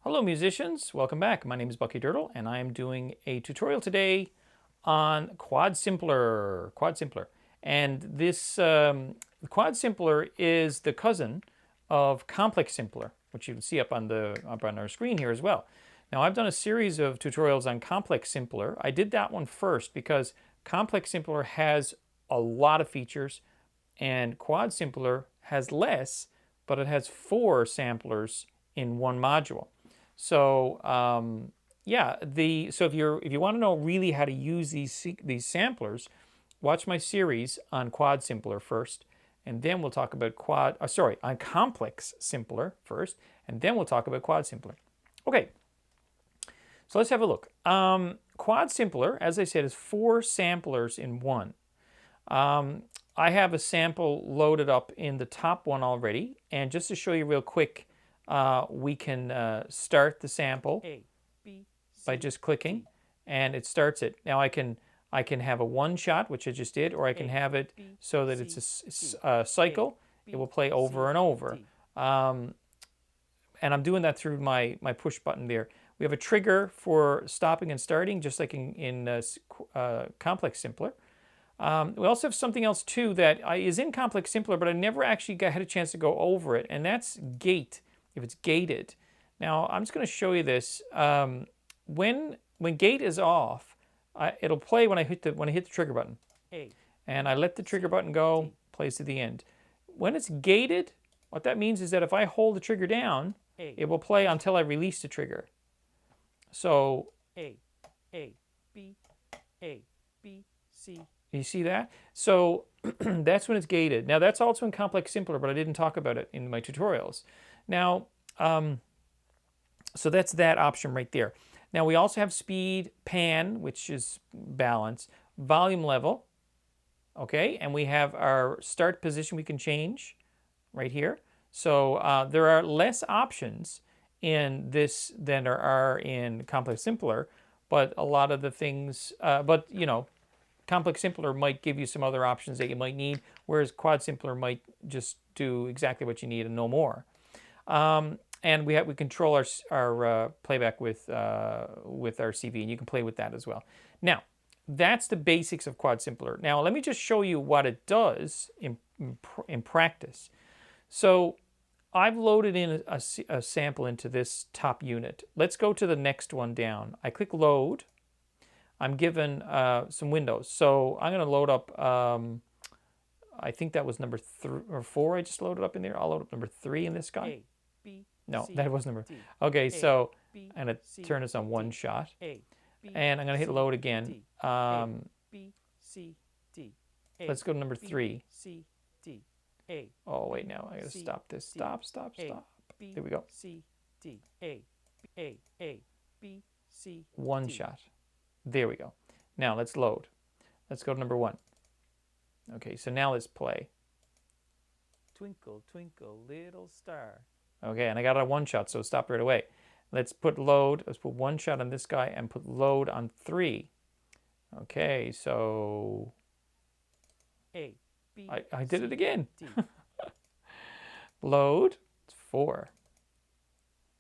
Hello musicians, welcome back. My name is Bucky Dirtle and I am doing a tutorial today on Quad Simpler. And this Quad Simpler is the cousin of Complex Simpler, which you can see up on our screen here as well. Now I've done a series of tutorials on Complex Simpler. I did that one first because Complex Simpler has a lot of features and Quad Simpler has less, but it has 4 samplers in one module. So yeah, so if you want to know really how to use these samplers, watch my series on Quad Simpler first, and then we'll talk about on Complex Simpler first, and then we'll talk about Quad Simpler. Okay, so let's have a look. Quad Simpler, as I said, is 4 samplers in one. I have a sample loaded up in the top one already, and just to show you real quick, we can start the sample by just clicking, and it starts it. Now I can have a one shot, which I just did, or I can have it so that it's a cycle. It will play over and over. And I'm doing that through my push button there. We have a trigger for stopping and starting, just like in Complex Simpler. We also have something else too that is in Complex Simpler, but I never actually had a chance to go over it, and that's gate, if it's gated. Now I'm just going to show you this. When gate is off, it'll play when I hit the trigger button, and I let the trigger button go, plays to the end. When it's gated, what that means is that if I hold the trigger down, it will play until I release the trigger. So A, B, C. You see that? So that's when it's gated. Now that's also in Complex Simpler, but I didn't talk about it in my tutorials. Now, so that's that option right there. Now we also have speed, pan, which is balance, volume level, okay, and we have our start position we can change right here. So there are less options in this than there are in Complex Simpler, but a lot of the things, but you know, Complex Simpler might give you some other options that you might need, whereas Quad Simpler might just do exactly what you need and no more. And we control our playback with our CV, and you can play with that as well. Now, that's the basics of Quad Simpler. Now, let me just show you what it does in practice. So I've loaded in a sample into this top unit. Let's go to the next one down. I click load. I'm given some windows. So I'm going to load up, I think that was number 3 or 4 I just loaded up in there. I'll load up number 3 in this guy. No, that was number. Okay, so I'm going to turn this on one shot. And I'm going to hit load again. Let's go to number 3. Oh, wait, now I got to stop this. Stop. There we go. One shot. There we go. Now let's load. Let's go to number 1. Okay, so now let's play. Twinkle, twinkle, little star. Okay, and I got a one shot, so stop right away. Let's put load. Let's put one shot on this guy and put load on 3. Okay, so I did it again. Load. It's 4.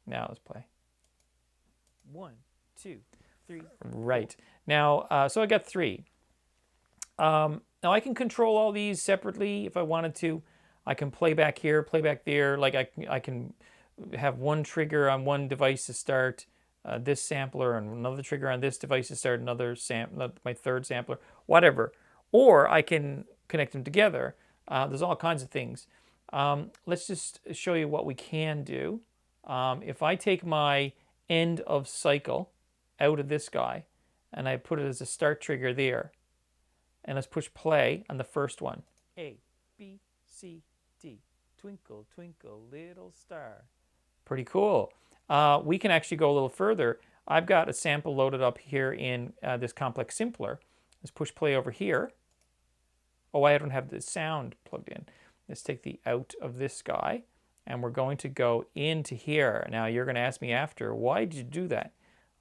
Now let's play. 1, 2, 3. Right. Now, so I got 3. Now I can control all these separately if I wanted to. I can play back here, play back there. Like I can have one trigger on one device to start this sampler, and another trigger on this device to start my third sampler, whatever. Or I can connect them together. There's all kinds of things. Let's just show you what we can do. If I take my end of cycle out of this guy, and I put it as a start trigger there, and let's push play on the first one. A, B, C, D. Twinkle, twinkle, little star. Pretty cool. We can actually go a little further. I've got a sample loaded up here in this Complex Simpler. Let's push play over here. Oh, I don't have the sound plugged in. Let's take the out of this guy, and we're going to go into here. Now you're going to ask me after, why did you do that?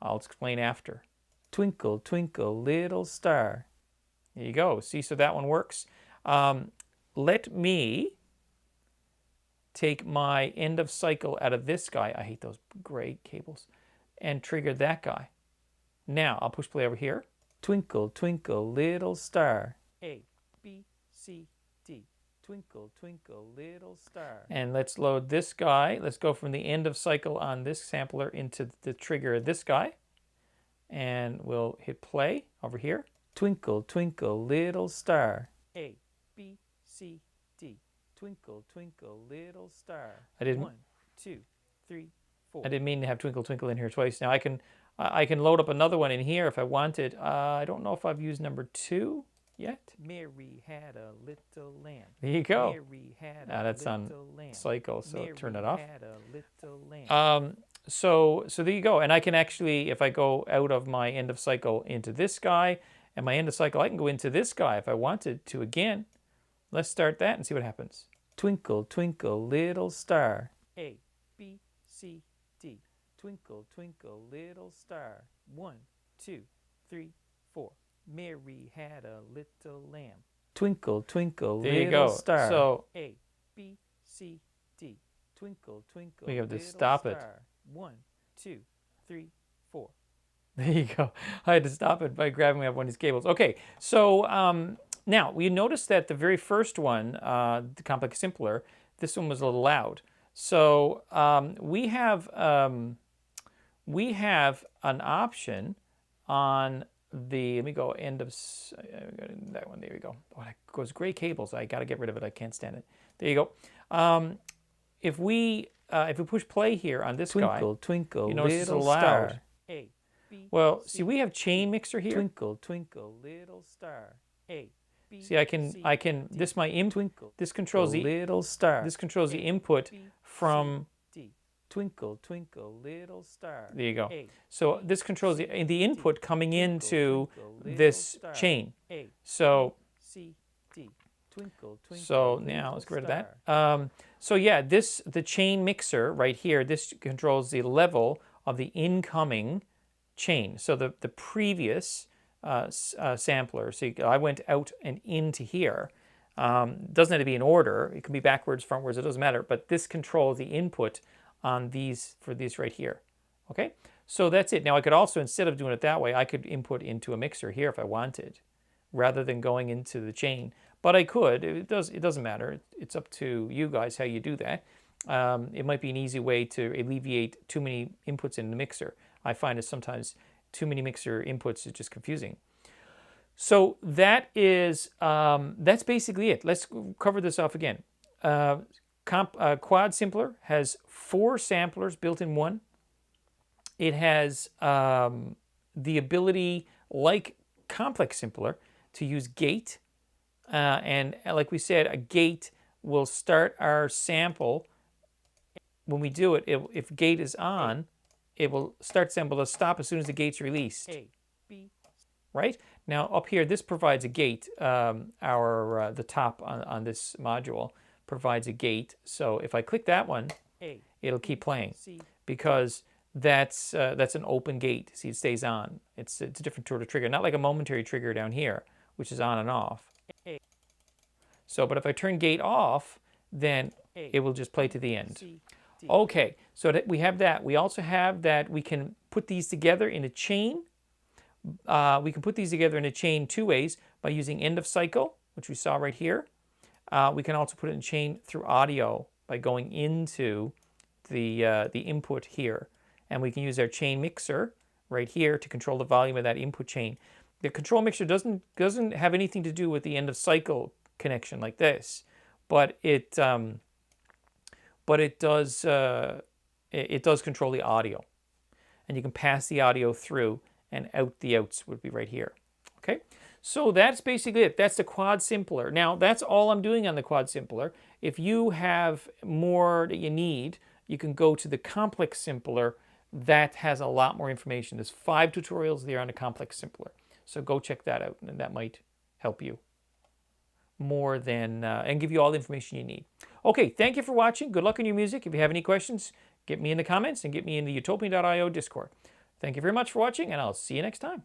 I'll explain after. Twinkle, twinkle, little star. There you go. See, so that one works. Let me take my end of cycle out of this guy. I hate those gray cables. And trigger that guy. Now I'll push play over here. Twinkle, twinkle, little star. A, B, C, D. Twinkle, twinkle, little star. And let's load this guy. Let's go from the end of cycle on this sampler into the trigger of this guy. And we'll hit play over here. Twinkle, twinkle, little star. A, B, C, D. Twinkle, twinkle, little star. I did 1, 2, 3, 4. I didn't mean to have twinkle, twinkle in here twice. Now I can load up another one in here if I wanted. I don't know if I've used number 2 yet. Mary had a little lamb. There you go. Mary had that's on cycle, so Mary turn it off. Had a little lamb. So there you go. And I can actually, if I go out of my end of cycle into this guy, and my end of cycle, I can go into this guy if I wanted to again. Let's start that and see what happens. Twinkle, twinkle, little star. A, B, C, D. Twinkle, twinkle, little star. 1, 2, 3, 4. Mary had a little lamb. Twinkle, twinkle, little star. So A, B, C, D. Twinkle, twinkle, we have to stop star. It. 1, 2, 3, 4. There you go. I had to stop it by grabbing up one of these cables. Okay, so now we noticed that the very first one, the Complex Simpler, this one was a little loud. So we have an option on the, let me go end of, that one, there we go. Oh, that goes gray cables. I got to get rid of it. I can't stand it. There you go. If we push play here on this twinkle, guy, twinkle, you notice it's little loud. star. A, B, well, see, we have chain mixer here. Twinkle, twinkle, little star. A, B, see, I can. This my input. Twinkle, this controls the little star. This controls the input from. Twinkle, twinkle, little star. There you go. So this controls the input coming into this chain. So so now let's get rid of that. So yeah, the chain mixer right here, this controls the level of the incoming chain. So the previous sampler, so I went out and into here. Doesn't have to be in order. It can be backwards, frontwards, it doesn't matter. But this controls the input on these, for these right here. Okay, so that's it. Now I could also, instead of doing it that way, I could input into a mixer here if I wanted, rather than going into the chain. But I could. It doesn't matter. It's up to you guys how you do that. It might be an easy way to alleviate too many inputs in the mixer. I find that sometimes too many mixer inputs is just confusing. So that is that's basically it. Let's cover this off again. Quad Simpler has 4 samplers built in one. It has the ability, like Complex Simpler, to use gate. And like we said, a gate will start our sample. When we do it, if gate is on, it will start sample to stop as soon as the gate's released. A, B. Right? Now up here, this provides a gate. The top on this module provides a gate. So if I click that one, it'll keep playing because that's an open gate. See, it stays on. It's a different sort of trigger, not like a momentary trigger down here, which is on and off. So, but if I turn gate off, then it will just play to the end. Okay, so that we have that. We also have that we can put these together in a chain. We can put these together in a chain 2 ways by using end of cycle, which we saw right here. We can also put it in chain through audio by going into the input here. And we can use our chain mixer right here to control the volume of that input chain. The control mixer doesn't have anything to do with the end of cycle connection like this, but it does control the audio, and you can pass the audio through, and out the outs would be right here. Okay, so that's basically it. That's the Quad Simpler. Now that's all I'm doing on the Quad Simpler. If you have more that you need, you can go to the Complex Simpler. That has a lot more information. There's 5 tutorials there on the Complex Simpler. So go check that out, and that might help you more than, and give you all the information you need. Okay, thank you for watching. Good luck on your music. If you have any questions, get me in the comments and get me in the utopian.io Discord. Thank you very much for watching, and I'll see you next time.